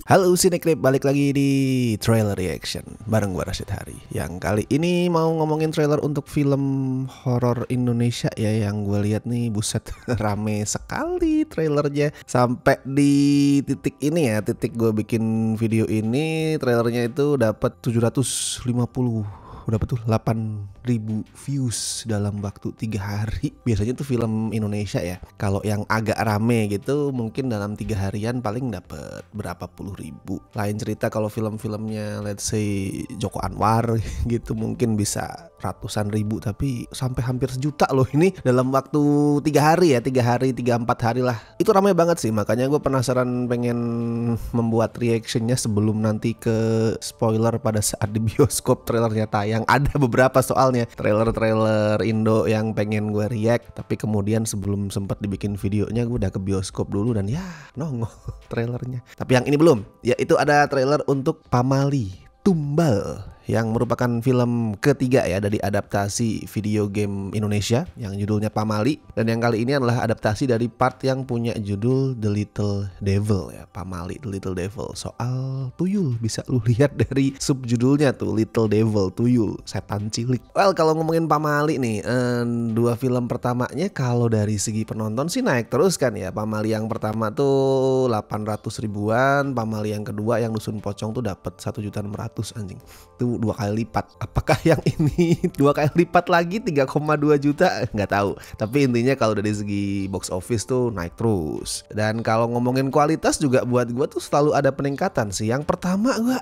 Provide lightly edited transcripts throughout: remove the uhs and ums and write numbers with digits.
Halo Cinecrip, balik lagi di Trailer Reaction bareng gue Rashid Hari. Yang kali ini mau ngomongin trailer untuk film horor Indonesia ya. Yang gue lihat nih, buset, rame sekali trailernya. Sampai di titik ini ya, titik gue bikin video ini, trailernya itu dapat 750, udah betul 8.000 views dalam waktu 3 hari. Biasanya tuh film Indonesia ya, kalau yang agak rame gitu mungkin dalam 3 harian paling dapet berapa puluh ribu. Lain cerita kalau film-filmnya let's say Joko Anwar gitu mungkin bisa ratusan ribu, tapi sampai hampir sejuta loh ini dalam waktu 3 hari ya, 3-4 hari lah. Itu ramai banget sih, makanya gue penasaran pengen membuat reactionnya sebelum nanti ke spoiler pada saat di bioskop trailernya tayang. Ada beberapa soalnya trailer Indo yang pengen gue react, tapi kemudian sebelum sempat dibikin videonya gue udah ke bioskop dulu dan ya nongol trailernya. Tapi yang ini belum, yaitu ada trailer untuk Pamali Tumbal yang merupakan film ketiga ya dari adaptasi video game Indonesia yang judulnya Pamali, dan yang kali ini adalah adaptasi dari part yang punya judul The Little Devil ya. Pamali The Little Devil, soal tuyul, bisa lu lihat dari subjudulnya tuh, Little Devil, tuyul, setan cilik. Well, kalau ngomongin Pamali nih, dua film pertamanya kalau dari segi penonton sih naik terus kan ya. Pamali yang pertama tuh 800 ribuan, Pamali yang kedua yang Dusun Pocong tuh dapat 1.600.000 anjing. Tuh 2 kali lipat. Apakah yang ini 2 kali lipat lagi 3,2 juta? Nggak tahu. Tapi intinya kalau dari segi box office tuh naik terus. Dan kalau ngomongin kualitas juga buat gue tuh selalu ada peningkatan sih. Yang pertama gue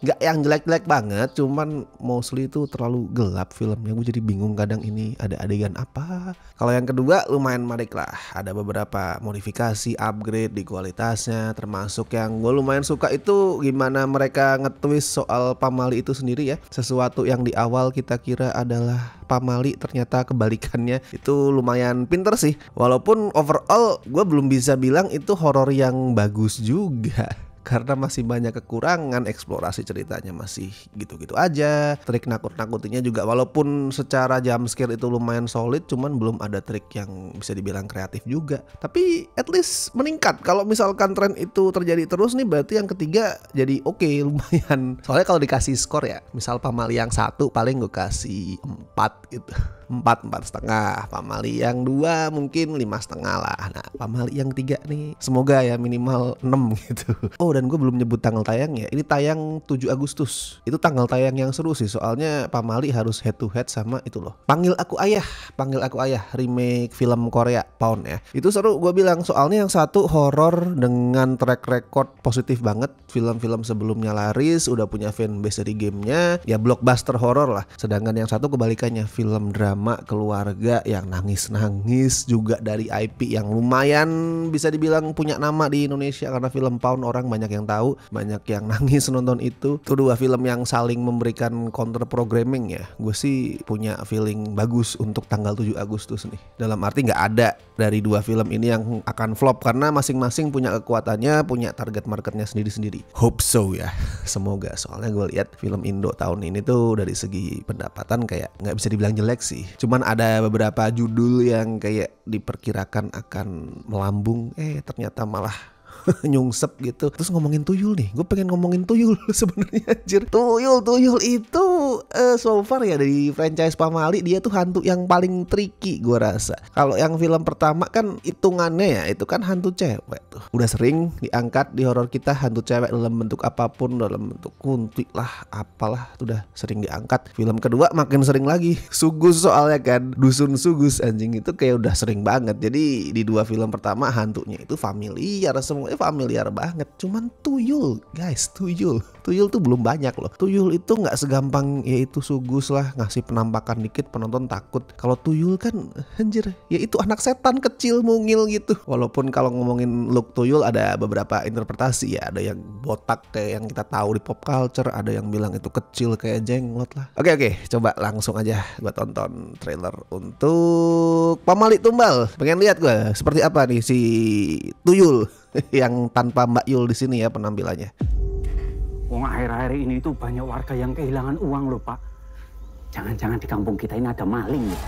nggak yang jelek-jelek banget, cuman mostly tuh terlalu gelap filmnya. Gue jadi bingung kadang ini ada adegan apa. Kalau yang kedua lumayan menarik lah. Ada beberapa modifikasi, upgrade di kualitasnya, termasuk yang gue lumayan suka itu gimana mereka nge-twist soal Pamali itu sendiri ya. Sesuatu yang di awal kita kira adalah Pamali ternyata kebalikannya. Itu lumayan pinter sih. Walaupun overall gue belum bisa bilang itu horor yang bagus juga, karena masih banyak kekurangan, eksplorasi ceritanya masih gitu-gitu aja. Trik nakut-nakutinya juga walaupun secara jump scare itu lumayan solid, cuman belum ada trik yang bisa dibilang kreatif juga. Tapi at least meningkat. Kalau misalkan tren itu terjadi terus nih, berarti yang ketiga jadi oke, lumayan. Soalnya kalau dikasih skor ya, misal Pamali yang 1 paling gue kasih 4 gitu. 4,5. Pamali yang 2 mungkin 5,5 lah. Nah, Pamali yang 3 nih semoga ya minimal 6 gitu. Oh, dan gue belum nyebut tanggal tayang ya. Ini tayang 7 Agustus. Itu tanggal tayang yang seru sih, soalnya Pamali harus head to head sama itu loh, Panggil Aku Ayah remake film Korea Pound ya. Itu seru gue bilang, soalnya yang satu horor dengan track record positif banget. Film-film sebelumnya laris, udah punya fanbase dari gamenya, ya blockbuster horor lah. Sedangkan yang satu kebalikannya, film drama keluarga yang nangis-nangis juga dari IP yang lumayan bisa dibilang punya nama di Indonesia, karena film Pound orang banyak yang tahu, banyak yang nangis nonton itu. Itu dua film yang saling memberikan counter programming ya. Gue sih punya feeling bagus untuk tanggal 7 Agustus nih. Dalam arti nggak ada dari dua film ini yang akan flop, karena masing-masing punya kekuatannya, punya target marketnya sendiri-sendiri. Hope so ya, semoga. Soalnya gue lihat film Indo tahun ini tuh dari segi pendapatan kayak nggak bisa dibilang jelek sih. Cuman ada beberapa judul yang kayak diperkirakan akan melambung, ternyata malah nyungsep gitu. Terus ngomongin tuyul nih, gue pengen ngomongin tuyul sebenarnya anjir. Tuyul itu so far ya dari franchise Pamali, dia tuh hantu yang paling tricky gue rasa. Kalau yang film pertama kan hitungannya ya itu kan hantu cewek tuh, udah sering diangkat di horor kita, hantu cewek dalam bentuk apapun, dalam bentuk kunti lah apalah, tuh udah sering diangkat. Film kedua makin sering lagi, Sugus soalnya kan, Dusun Sugus anjing, itu kayak udah sering banget. Jadi di dua film pertama hantunya itu familiar, semua familiar banget. Cuman tuyul guys, tuyul tuh belum banyak loh. Tuyul itu nggak segampang yaitu Sugus lah, ngasih penampakan dikit penonton takut. Kalau tuyul kan anjir, ya itu anak setan kecil mungil gitu. Walaupun kalau ngomongin look tuyul ada beberapa interpretasi ya, ada yang botak kayak yang kita tahu di pop culture, ada yang bilang itu kecil kayak jenglot lah. Oke, coba langsung aja gua tonton trailer untuk Pamali Tumbal. Pengen lihat gua seperti apa nih si tuyul yang tanpa Mbak Yul di sini ya penampilannya. Wong akhir-akhir ini tuh banyak warga yang kehilangan uang loh Pak. Jangan-jangan di kampung kita ini ada maling ya?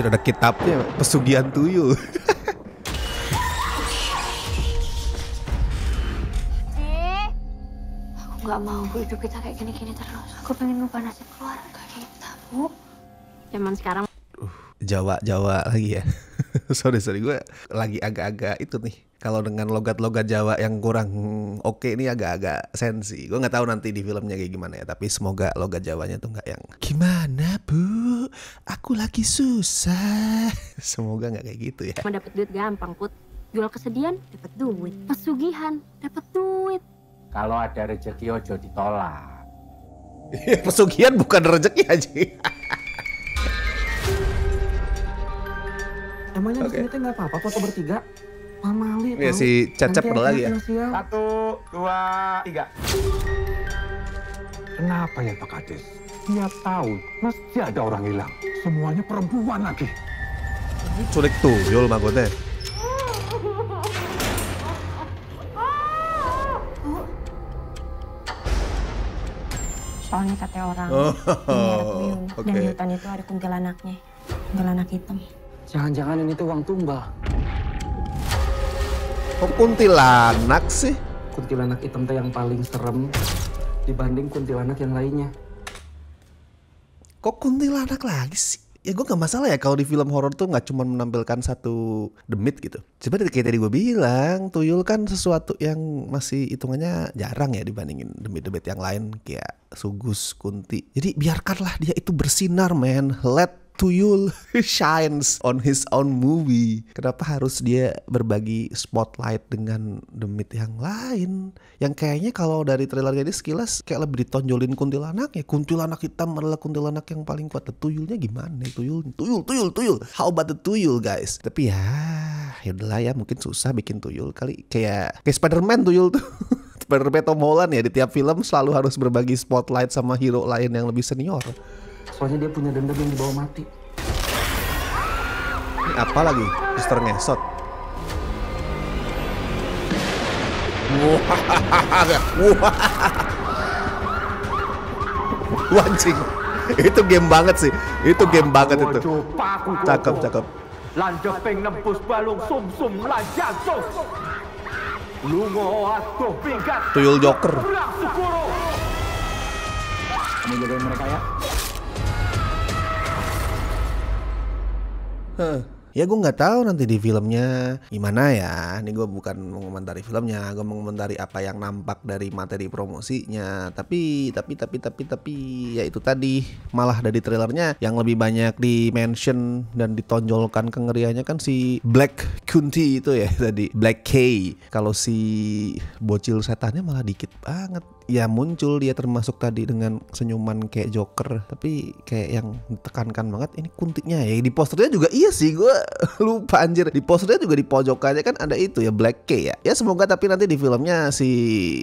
Tidak ada kitabnya, pesugihan tuyul. Aku nggak mau Bu, hidup kita kayak gini-gini terus. Aku pengen ngubah nasib keluarga kita, Bu. Zaman sekarang Jawa lagi ya. sorry gue lagi agak-agak itu nih. Kalau dengan logat-logat Jawa yang kurang oke ini agak-agak sensi. Gue nggak tahu nanti di filmnya kayak gimana ya. Tapi semoga logat Jawanya tuh nggak yang gimana Bu, aku lagi susah. Semoga nggak kayak gitu ya. mau dapat duit gampang, Put. Jual kesedihan, dapat duit. Pesugihan, dapat duit. Kalau ada rezeki ojo ditolak. Pesugihan bukan rezeki aja. Emangnya Oke. di sini tuh nggak apa-apa foto bertiga? Mama Ali Ya si Cecep ada lagi ya. 1, 2, 3. Kenapa ya Pak Kades? Tiap tahun mesti ada orang hilang. Semuanya perempuan lagi. Culik tuyul maksudnya. Soalnya kata orang, Oh, ini ada tuyul. oke. Dan di hutan itu ada kuntilanaknya. Kuntilanak hitam. Jangan-jangan ini tuh uang tumbal. Kok kuntilanak sih? Kuntilanak hitam tuh yang paling serem dibanding kuntilanak yang lainnya. Kok kuntilanak lagi sih? Ya gue gak masalah ya kalau di film horor tuh gak cuma menampilkan satu demit gitu. Coba kayak tadi gue bilang, tuyul kan sesuatu yang masih hitungannya jarang ya dibandingin demit-demit yang lain kayak Sugus, Kunti. Jadi biarkanlah dia itu bersinar, man. Let tuyul shines on his own movie. Kenapa harus dia berbagi spotlight dengan demit yang lain? Yang kayaknya kalau dari trailernya ini sekilas kayak lebih ditonjolin kuntilanak ya. Kuntilanak hitam adalah kuntilanak yang paling kuat. Tuyulnya gimana? Tuyul. How about the tuyul, guys? Tapi ya udahlah ya, mungkin susah bikin tuyul kali. Kayak Spider-Man tuyul tuh. Spider-Man Tom Holland ya, di tiap film selalu harus berbagi spotlight sama hero lain yang lebih senior. Soalnya dia punya dendam yang dibawa mati. Ini apa lagi? Suster ngesot. Wancing. Itu game banget sih. Itu game banget itu. Cakep. Lanjeping nembus balung sum-sum lanjantung. Lungo atuh pinggat. Tuyul Joker. Perang Sukuro. Kamu jagain mereka ya. Ya gue nggak tahu nanti di filmnya gimana ya. Ini gue bukan mengomentari filmnya, gue mengomentari apa yang nampak dari materi promosinya. Tapi ya itu tadi, malah dari trailernya yang lebih banyak di mention dan ditonjolkan kengeriannya kan si Black Kunti itu ya tadi, Black K. Kalau si bocil setannya malah dikit banget. Ya muncul dia termasuk tadi dengan senyuman kayak Joker, tapi kayak yang ditekankan banget ini kuntinya ya. Di posternya juga iya sih, gue lupa anjir. Di posternya juga di pojokannya kan ada itu ya, Black K ya. Ya semoga tapi nanti di filmnya si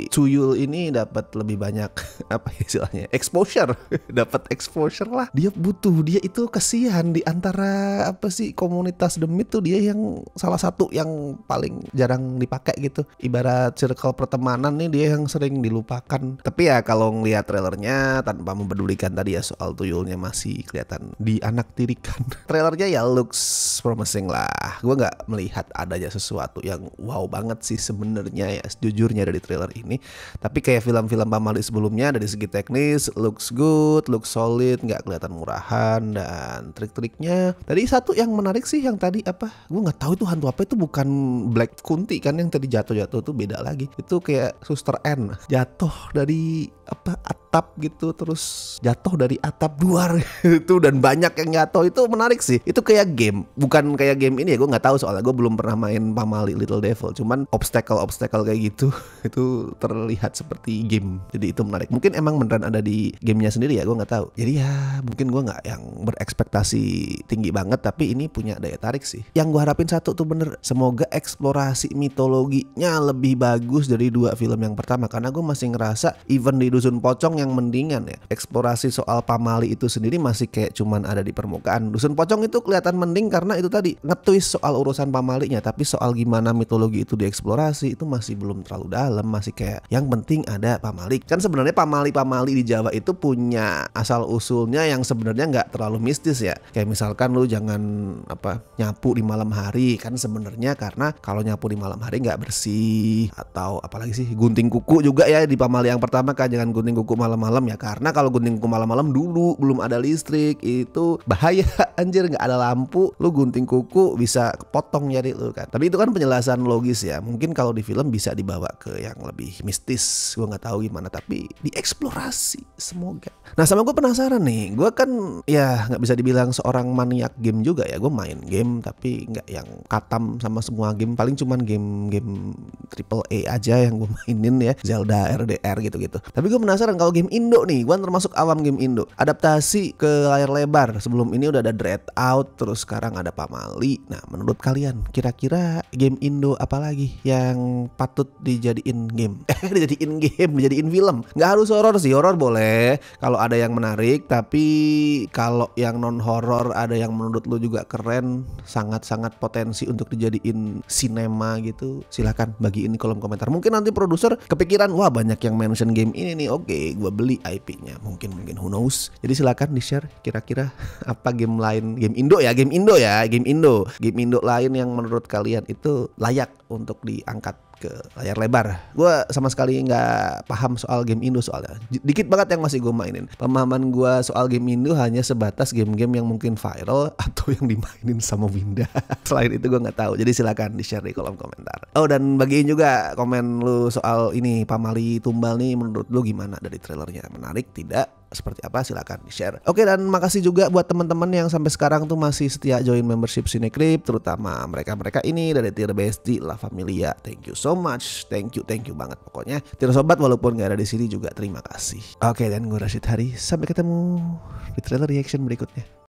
Tuyul ini dapat lebih banyak apa istilahnya, exposure. Dapat exposure lah. Dia butuh, dia itu kasihan di antara apa sih komunitas demit tuh, dia yang salah satu yang paling jarang dipakai gitu. Ibarat circle pertemanan nih, dia yang sering dilupakan. Tapi ya kalau ngelihat trailernya tanpa mempedulikan tadi ya soal tuyulnya masih kelihatan dianaktirikan. Trailernya ya looks promising lah. Gue nggak melihat adanya sesuatu yang wow banget sih sebenarnya ya sejujurnya dari trailer ini. Tapi kayak film-film Pamali sebelumnya dari segi teknis looks good, looks solid, nggak kelihatan murahan dan trik-triknya. Tadi satu yang menarik sih yang tadi apa? Gue nggak tahu itu hantu apa, itu bukan Black Kunti kan yang tadi jatuh-jatuh tuh, beda lagi. Itu kayak Suster N jatuh dari apa atap gitu, terus jatuh dari atap luar itu dan banyak yang jatuh. Itu menarik sih. Itu kayak game, bukan kayak game ini ya. Gue nggak tahu soalnya gue belum pernah main Pamali Little Devil. Cuman obstacle kayak gitu itu terlihat seperti game. Jadi itu menarik. Mungkin emang beneran ada di gamenya sendiri ya. Gue nggak tahu. Jadi ya mungkin gue nggak yang berekspektasi tinggi banget, tapi ini punya daya tarik sih. Yang gue harapin satu tuh bener, semoga eksplorasi mitologinya lebih bagus dari dua film yang pertama. Karena gue masih ngerasa even di Dusun Pocong yang mendingan ya. Eksplorasi soal pamali itu sendiri masih kayak cuman ada di permukaan. Dusun Pocong itu kelihatan mending karena itu tadi nge-twist soal urusan pamalinya, tapi soal gimana mitologi itu dieksplorasi itu masih belum terlalu dalam, masih kayak yang penting ada pamali. Kan sebenarnya pamali-pamali di Jawa itu punya asal usulnya yang sebenarnya nggak terlalu mistis ya. Kayak misalkan lu jangan nyapu di malam hari, kan sebenarnya karena kalau nyapu di malam hari nggak bersih. Atau apalagi sih, gunting kuku juga ya di pamali yang pertama kan, jangan gunting kuku malam-malam ya, karena kalau gunting kuku malam-malam dulu belum ada listrik itu bahaya anjir, nggak ada lampu lu gunting kuku bisa potong jari lu kan. Tapi itu kan penjelasan logis ya, mungkin kalau di film bisa dibawa ke yang lebih mistis, gue nggak tahu gimana, tapi dieksplorasi semoga. Nah sama gue penasaran nih, gue kan ya nggak bisa dibilang seorang maniak game juga ya, gue main game tapi nggak yang katam sama semua game, paling cuman game triple A aja yang gue mainin ya, Zelda, RDR gitu-gitu. Tapi gue penasaran kalau game Indo nih, gue termasuk awam game Indo, adaptasi ke layar lebar. Sebelum ini udah ada Dread Out, terus sekarang ada Pamali. Nah menurut kalian kira-kira game Indo apa lagi yang patut dijadiin game? Dijadiin film. Nggak harus horor sih, horor boleh kalau ada yang menarik, tapi kalau yang non horor ada yang menurut lu juga keren, sangat-sangat potensi untuk dijadiin sinema gitu, silahkan bagiin di kolom komentar. Mungkin nanti produser kepikiran, wah banyak yang mention game ini nih, oke gue beli IP-nya, mungkin who knows. Jadi silakan di share kira-kira apa game lain, game Indo lain yang menurut kalian itu layak untuk diangkat ke layar lebar. Gue sama sekali nggak paham soal game Indo soalnya. Dikit banget yang masih gue mainin. Pemahaman gue soal game Indo hanya sebatas game-game yang mungkin viral atau yang dimainin sama Winda. Selain itu gue nggak tahu. Jadi silakan di share di kolom komentar. Oh dan bagiin juga komen lu soal ini Pamali Tumbal nih, menurut lu gimana dari trailernya? Menarik tidak? Seperti apa, silakan di share. Oke, dan makasih juga buat teman-teman yang sampai sekarang tuh masih setia join membership Cinecrip, terutama mereka ini dari tier Besti, La Familia. Thank you so much, thank you banget pokoknya. Tier Sobat walaupun gak ada di sini juga terima kasih. Oke, dan gue Rashid Hari, sampai ketemu di trailer reaction berikutnya.